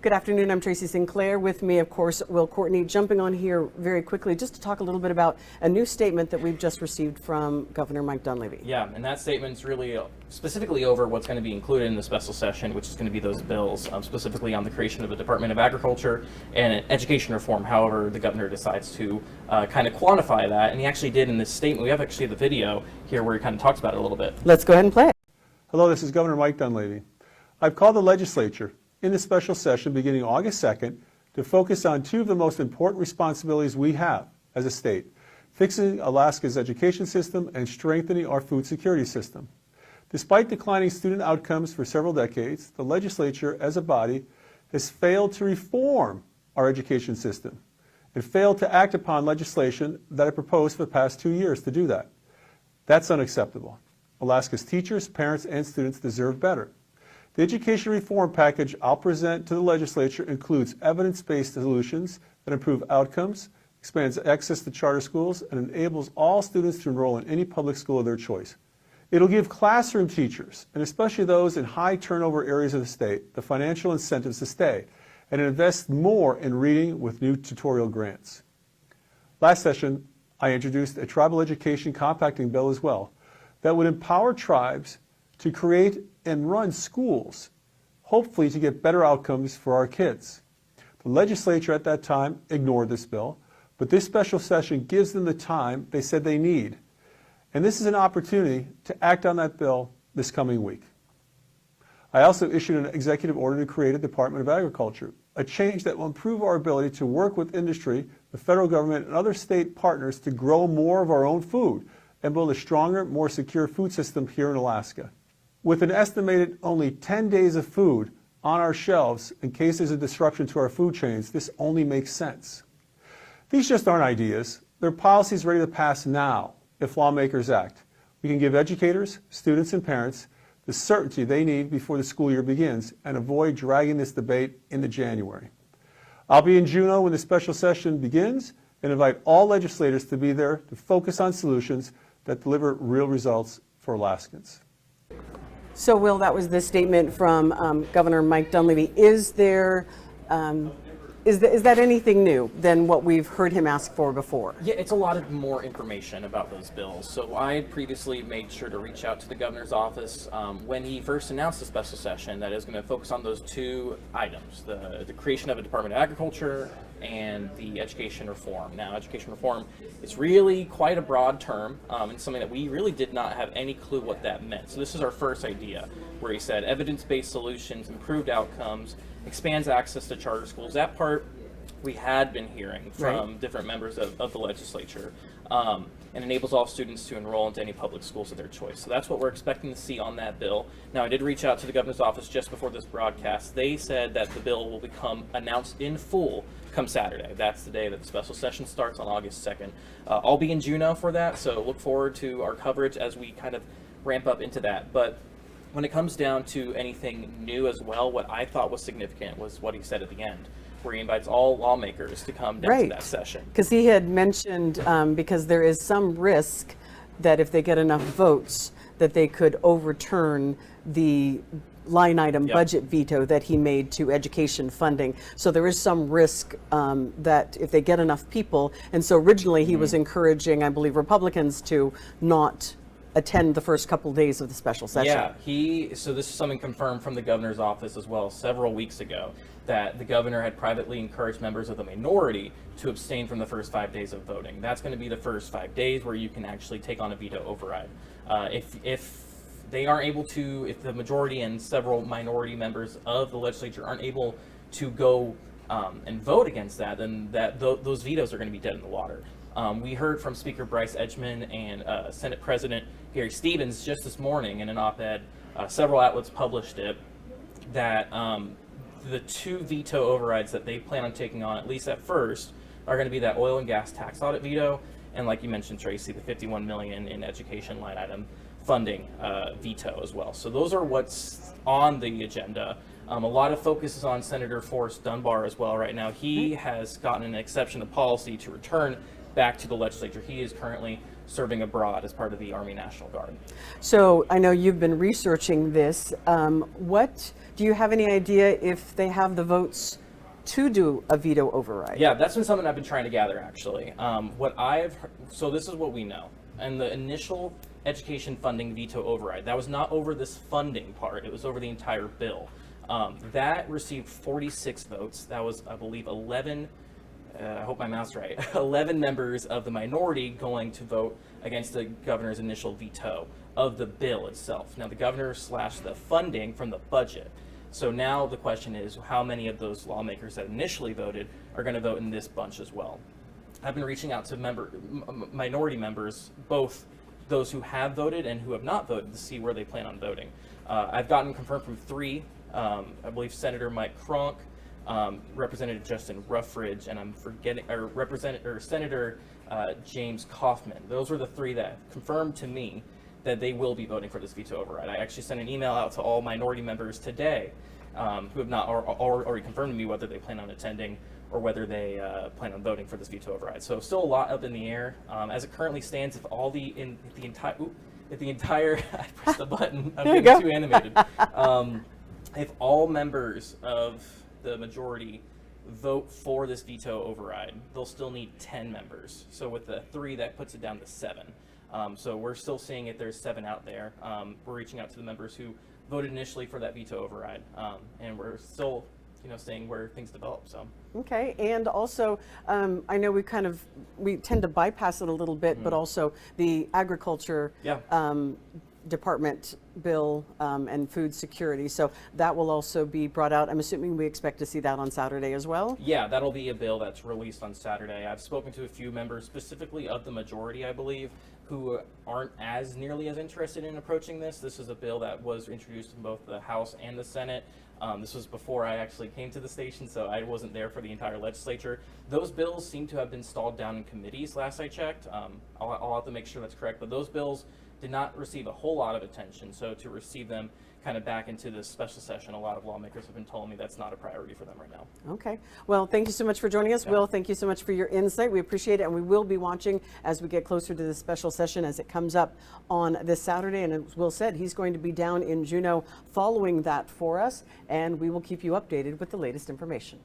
Good afternoon. I'm Tracy Sinclair. With me, of course, Will Courtney. Jumping on here very quickly just to talk a little bit about a new statement that we've just received from Governor Mike Dunleavy. Yeah, and that statement's really specifically over what's going to be included in the special session, which is going to be those bills, specifically on the creation of a Department of Agriculture and education reform. However, the governor decides to kind of quantify that, and he actually did in this statement. We have actually the video here where he kind of talks about it a little bit. Let's go ahead and play it. Hello, this is Governor Mike Dunleavy. I've called the legislature in the special session beginning August 2nd to focus on two of the most important responsibilities we have as a state: fixing Alaska's education system and strengthening our food security system. Despite declining student outcomes for several decades, the legislature as a body has failed to reform our education system and failed to act upon legislation that I proposed for the past 2 years to do that. That's unacceptable. Alaska's teachers, parents, and students deserve better. The education reform package I'll present to the legislature includes evidence-based solutions that improve outcomes, expands access to charter schools, and enables all students to enroll in any public school of their choice. It'll give classroom teachers, and especially those in high turnover areas of the state, the financial incentives to stay, and invest more in reading with new tutorial grants. Last session, I introduced a tribal education compacting bill as well that would empower tribes to create and run schools, hopefully to get better outcomes for our kids. The legislature at that time ignored this bill, but this special session gives them the time they said they need. And this is an opportunity to act on that bill this coming week. I also issued an executive order to create a Department of Agriculture, a change that will improve our ability to work with industry, the federal government, and other state partners to grow more of our own food and build a stronger, more secure food system here in Alaska. With an estimated only 10 days of food on our shelves in case there's a disruption to our food chains, this only makes sense. These just aren't ideas. They're policies ready to pass now if lawmakers act. We can give educators, students, and parents the certainty they need before the school year begins and avoid dragging this debate into January. I'll be in Juneau when the special session begins and invite all legislators to be there to focus on solutions that deliver real results for Alaskans. So, Will, that was the statement from Governor Mike Dunleavy. Is that anything new than what we've heard him ask for before? Yeah, it's a lot of more information about those bills. So I had previously made sure to reach out to the governor's office when he first announced the special session that is going to focus on those two items, the creation of a Department of Agriculture and the education reform. Now, education reform is really quite a broad term and something that we really did not have any clue what that meant. So this is our first idea, where he said evidence-based solutions, improved outcomes, expands access to charter schools. That part we had been hearing from different members of the legislature, and enables all students to enroll into any public schools of their choice. So that's what we're expecting to see on that bill. Now, I did reach out to the governor's office just before this broadcast. They said that the bill will become announced in full come Saturday. That's the day that the special session starts on August 2nd. I'll be in Juneau for that, so look forward to our coverage as we kind of ramp up into that. But when it comes down to anything new as well, what I thought was significant was what he said at the end, where he invites all lawmakers to come down to that session. Because he had mentioned, because there is some risk that if they get enough votes, that they could overturn the line item budget veto that he made to education funding. So there is some risk that if they get enough people, and so originally he was encouraging, I believe, Republicans to not attend the first couple of days of the special session. Yeah, so this is something confirmed from the governor's office as well several weeks ago, that the governor had privately encouraged members of the minority to abstain from the first 5 days of voting. That's going to be the first 5 days where you can actually take on a veto override. If they aren't able to, if the majority and several minority members of the legislature aren't able to go and vote against that, then those vetoes are going to be dead in the water. We heard from Speaker Bryce Edgman and Senate President Gary Stevens just this morning in an op-ed, several outlets published it, that the two veto overrides that they plan on taking on, at least at first, are going to be that oil and gas tax audit veto, and like you mentioned, Tracy, the $51 million in education line item funding veto as well. So those are what's on the agenda. A lot of focus is on Senator Forrest Dunbar as well right now. He has gotten an exception to policy to return back to the legislature. He is currently serving abroad as part of the Army National Guard. So I know you've been researching this. What do you have any idea if they have the votes to do a veto override? Yeah, that's been something I've been trying to gather, actually. So this is what we know. And the initial education funding veto override, that was not over this funding part, it was over the entire bill. That received 46 votes. That was, I believe, 11, I hope my math's right, 11 members of the minority going to vote against the governor's initial veto of the bill itself. Now, the governor slashed the funding from the budget. So now the question is, how many of those lawmakers that initially voted are going to vote in this bunch as well? I've been reaching out to minority members, both those who have voted and who have not voted, to see where they plan on voting. I've gotten confirmed from 3, I believe Senator Mike Cronk, Representative Justin Ruffridge, and I'm forgetting, or Senator James Kaufman. Those were the 3 that confirmed to me that they will be voting for this veto override. I actually sent an email out to all minority members today who have not already confirmed to me whether they plan on attending or whether they plan on voting for this veto override. So still a lot up in the air. As it currently stands, if the entire I pressed the button, I'm getting too animated. If all members of the majority vote for this veto override, they'll still need 10 members. So with the 3, that puts it down to 7. So we're still seeing if there's 7 out there. We're reaching out to the members who voted initially for that veto override, and we're still, seeing where things develop. So. Okay, and also, I know we tend to bypass it a little bit, but also the agriculture department bill and food security. So that will also be brought out. I'm assuming we expect to see that on Saturday as well? Yeah, that'll be a bill that's released on Saturday. I've spoken to a few members, specifically of the majority, I believe, who aren't nearly as interested in approaching this. This is a bill that was introduced in both the House and the Senate. This was before I actually came to the station, so I wasn't there for the entire legislature. Those bills seem to have been stalled down in committees last I checked. I'll have to make sure that's correct, but those bills did not receive a whole lot of attention. So to receive them kind of back into this special session, a lot of lawmakers have been telling me that's not a priority for them right now. Okay. Well, thank you so much for joining us. Will, thank you so much for your insight. We appreciate it, and we will be watching as we get closer to the special session as it comes up on this Saturday. And as Will said, he's going to be down in Juneau following that for us, and we will keep you updated with the latest information.